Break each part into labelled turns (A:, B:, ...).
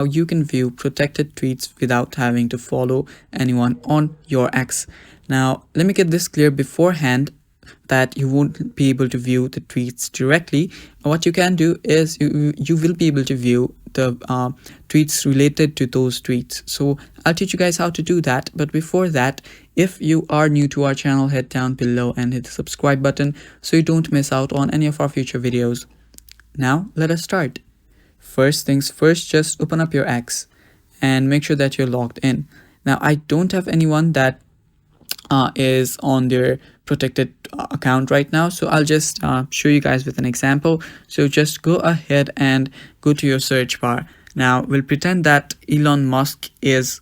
A: you can view protected tweets without having to follow anyone on your X. Now, let me get this clear beforehand that you won't be able to view the tweets directly. What you can do is you will be able to view the tweets related to those tweets. So I'll teach you guys how to do that. But before that, if you are new to our channel, head down below and hit the subscribe button so you don't miss out on any of our future videos. Now let us start. First things first, just open up your X and make sure that you're logged in. Now I don't have anyone that is on their protected account right now, so I'll just show you guys with an example. So just go ahead and go to your search bar. Now we'll pretend that Elon Musk is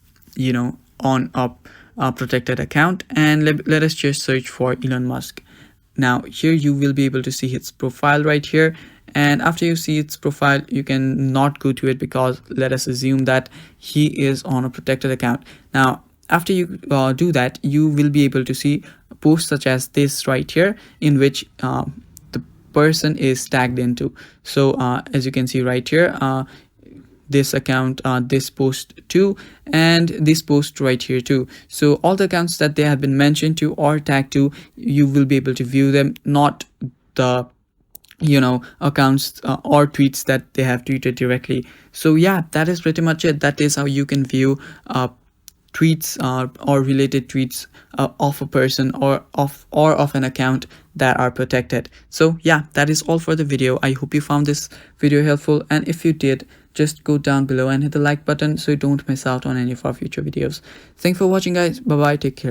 A: on a protected account, and let us just search for Elon Musk. Now here you will be able to see his profile right here, and after you see its profile you can not go to it because let us assume that he is on a protected account. Now after you do that, you will be able to see posts such as this right here, in which the person is tagged into. So as you can see right here, this account, this post too, and this post right here too. So all the accounts that they have been mentioned to or tagged to, you will be able to view them, not the accounts or tweets that they have tweeted directly. So yeah, that is pretty much it. That is how you can view tweets or related tweets of a person or of an account that are protected. So yeah, that is all for the video. I hope you found this video helpful, and if you did, just go down below and hit the like button so you don't miss out on any of our future videos. Thanks for watching, guys. Bye bye, take care.